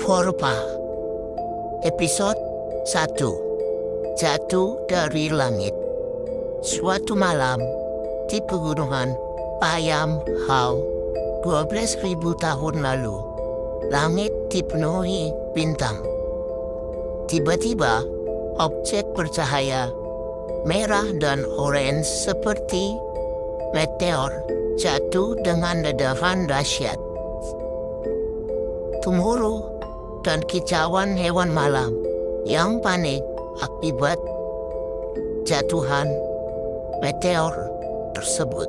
Forpa. Episode 1. Jatuh dari langit. Suatu malam di pegunungan Payam Hau 12.000 tahun lalu, langit dipenuhi bintang. Tiba-tiba objek bercahaya merah dan oranye seperti meteor jatuh dengan ledakan dahsyat. Gemuruh dan kicauan hewan malam yang panik akibat jatuhan meteor tersebut.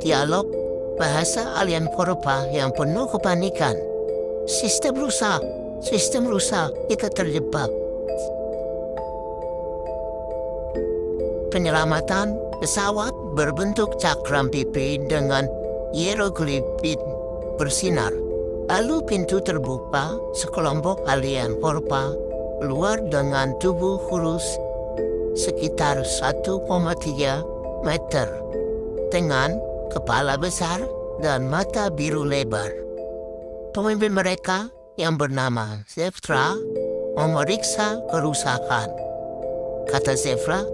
Dialog bahasa alien Forpa yang penuh kepanikan. Sistem rusak, kita terjebak. Penyelamatan pesawat berbentuk cakram pipi dengan hieroglif bersinar. Lalu pintu terbuka, sekelompok alien Forpa keluar dengan tubuh kurus sekitar 1,3 meter dengan kepala besar dan mata biru lebar. Pemimpin mereka yang bernama Zefra memeriksa kerusakan. Kata Zefra,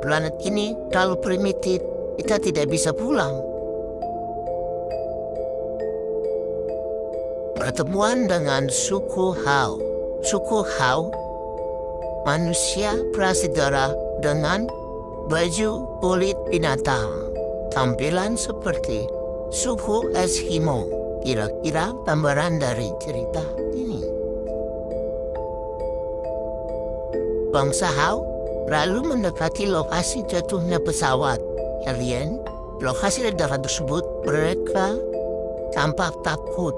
planet ini terlalu primitif, kita tidak bisa pulang. Pertemuan dengan suku Hau. Suku Hau, manusia prasejarah dengan baju kulit binatang. Tampilan seperti suku Eskimo. Kira-kira gambaran dari cerita ini. Bangsa Hau lalu mendekati lokasi jatuhnya pesawat alien. Lokasi ledakan tersebut mereka tampak takut.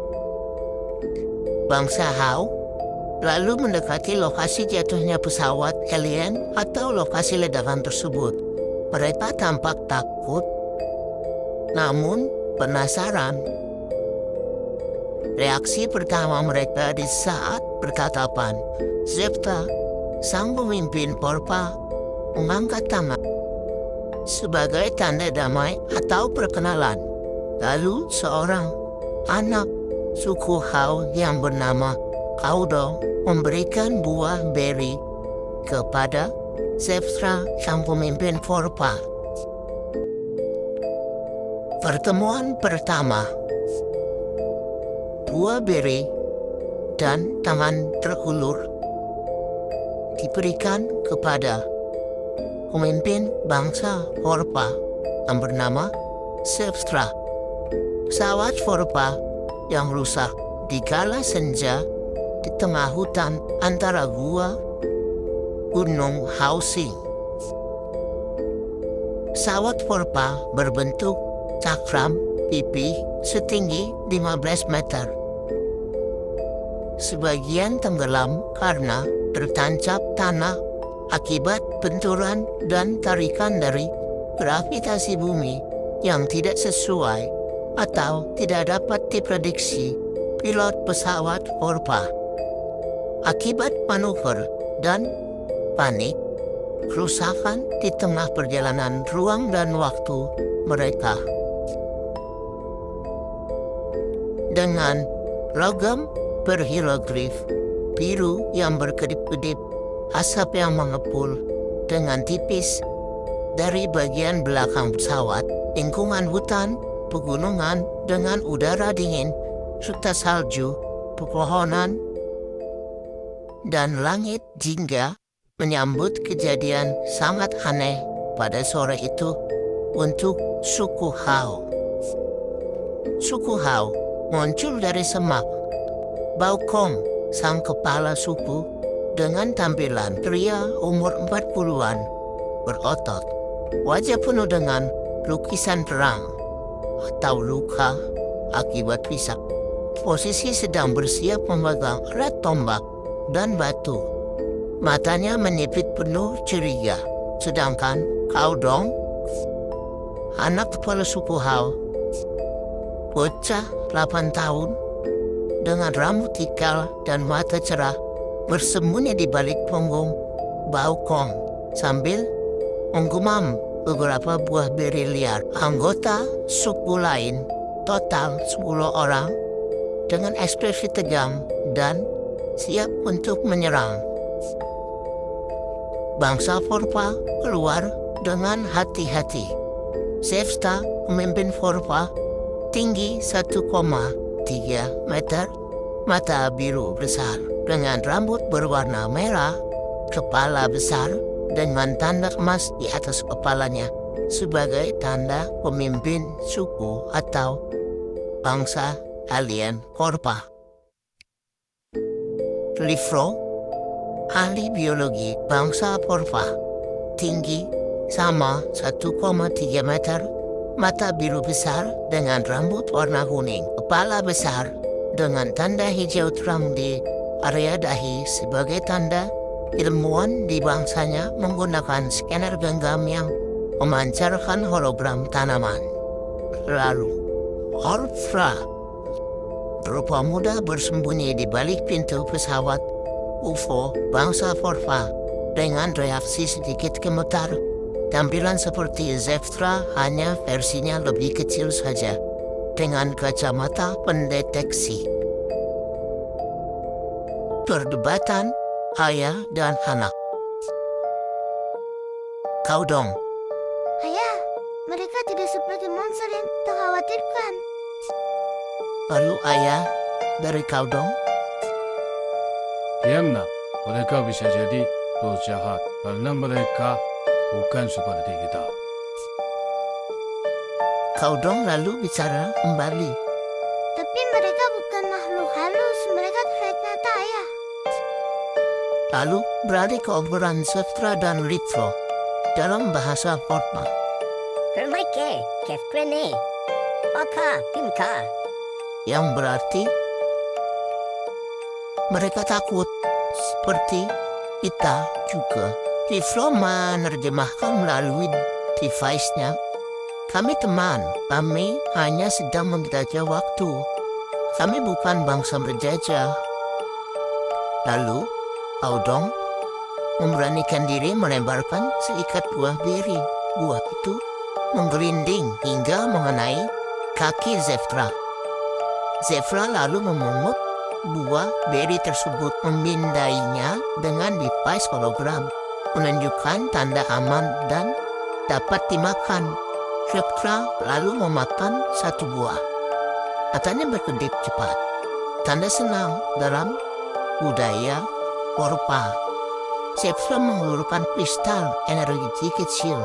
Bangsa Hau lalu mendekati lokasi jatuhnya pesawat alien atau lokasi ledakan tersebut. Mereka tampak takut, namun penasaran. Reaksi pertama mereka di saat bertatapan, Zefra, sang pemimpin Forpa, mengangkat tangan sebagai tanda damai atau perkenalan. Lalu seorang anak suku Hau yang bernama Kaudo memberikan buah beri kepada Zefra, sang pemimpin Forpa. Pertemuan pertama. Buah beri dan tangan terulur diberikan kepada pemimpin bangsa Forpa yang bernama Zefra. Pesawat Forpa yang rusak di kala senja di tengah hutan antara gua Gunung Hausing. Pesawat Forpa berbentuk cakram pipi setinggi 15 meter. Sebagian tenggelam karena tertancap tanah akibat benturan dan tarikan dari gravitasi bumi yang tidak sesuai atau tidak dapat diprediksi pilot pesawat Forpa. Akibat manuver dan panik, kerusakan di tengah perjalanan ruang dan waktu mereka. Dengan logam berhieroglif biru yang berkedip-kedip, asap yang mengepul dengan tipis dari bagian belakang pesawat, lingkungan hutan, pegunungan dengan udara dingin, serta salju, pepohonan, dan langit jingga menyambut kejadian sangat aneh pada sore itu untuk suku Hau. Suku Hau muncul dari semak. Baukong, sang kepala suku, dengan tampilan pria umur 40-an, berotot. Wajah penuh dengan lukisan perang atau luka akibat pisah. Posisi sedang bersiap memegang erat tombak dan batu. Matanya menyipit penuh curiga. Sedangkan Kaudong, anak kepala suku Hau, bocah 8 tahun, dengan rambut ikal dan mata cerah, bersembunyi di balik punggung Baukong sambil menggumam beberapa buah beri liar. Anggota suku lain, total 10 orang, dengan ekspresi tegang dan siap untuk menyerang. Bangsa Forpa keluar dengan hati-hati. Zevstra, pemimpin Forpa, tinggi 1,3 meter, mata biru besar dengan rambut berwarna merah, kepala besar dengan tanda emas di atas kepalanya sebagai tanda pemimpin suku atau bangsa alien Forpa. Livro, ahli biologi bangsa Forpa, tinggi sama 1,3 meter, mata biru besar dengan rambut warna kuning, kepala besar dengan tanda hijau terang di area dahi sebagai tanda ilmuwan di bangsanya menggunakan scanner genggam yang memancarkan hologram tanaman. Lalu, Orfra, berupa muda bersembunyi di balik pintu pesawat UFO bangsa Forpa dengan reaksi sedikit gemetar. Tampilan seperti Zevstra, hanya versinya lebih kecil saja, dengan kacamata pendeteksi. Perdebatan ayah dan anak. Kaudong. Ayah, mereka tidak seperti monster yang kita khawatirkan. Lalu ayah dari Kaudong. Diam nak, mereka bisa jadi roh jahat karena mereka bukan seperti kita. Kaudong lalu bicara kembali. Tapi mereka bukan makhluk halus, mereka terlihat nyata, ayah. Lalu beralih ke obrolan Zevstra dan Livro dalam bahasa Forpa. Permaike, kefkrene, aka, pimka. Yang berarti mereka takut seperti kita juga. Livro menerjemahkan melalui device-nya. Kami teman, kami hanya sedang menjajah waktu. Kami bukan bangsa berjajah. Lalu, Kaudong memberanikan diri melemparkan seikat buah beri. Buah itu menggelinding hingga mengenai kaki Zevstra. Zevstra lalu memungut buah beri tersebut, memindainya dengan device hologram, menunjukkan tanda aman dan dapat dimakan. Zevstra lalu memakan satu buah. Matanya berkedip cepat. Tanda senang dalam budaya Forpa. Zevstra mengeluarkan kristal energi kecil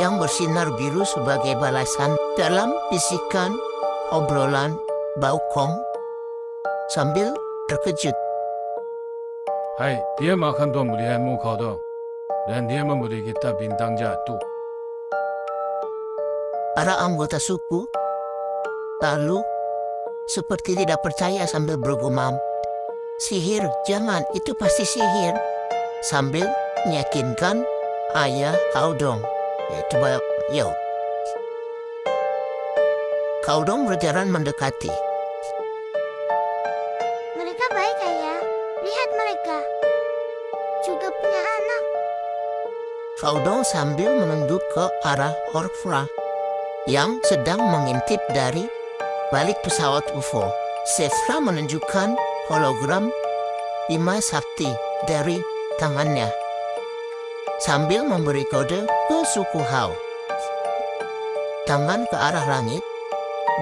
yang bersinar biru sebagai balasan dalam bisikan obrolan Baukong sambil terkejut. Hai, dia makan tuan melihatmu kau dong, dan dia memberi kita bintang jatuh. Para anggota suku lalu seperti tidak percaya sambil bergumam, "Sihir, jangan, itu pasti sihir." Sambil meyakinkan ayah Kaudong, yaitu Yo. Kaudong berjalan mendekati. Mereka baik, ayah. Lihat mereka. Juga punya anak. Kaudong sambil menunduk ke arah Orfra yang sedang mengintip dari balik pesawat UFO. Zevstra menunjukkan hologram Bima Sakti dari tangannya sambil memberi kode ke suku Hao. Tangan ke arah langit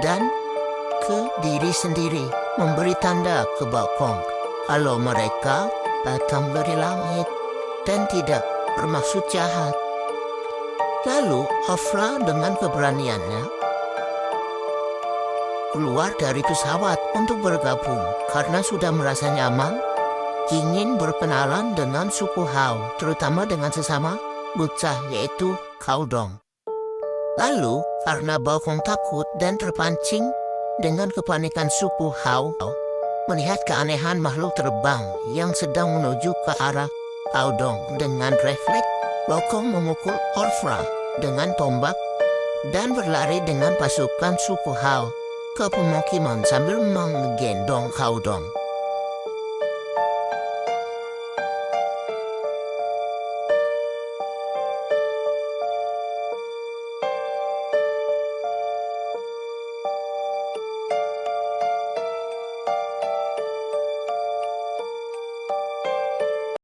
dan ke diri sendiri memberi tanda ke Baukong kalau mereka datang dari langit dan tidak bermaksud jahat. Lalu Orfra dengan keberaniannya keluar dari pesawat untuk bergabung karena sudah merasa nyaman, ingin berkenalan dengan suku Hao, terutama dengan sesama bocah yaitu Kaudong. Lalu karena Baukong takut dan terpancing dengan kepanikan suku Hao, melihat keanehan makhluk terbang yang sedang menuju ke arah Kaudong, dengan refleks Baukong memukul Orfra dengan tombak dan berlari dengan pasukan suku Hao ke pemukiman sambil menggendong Kaudong.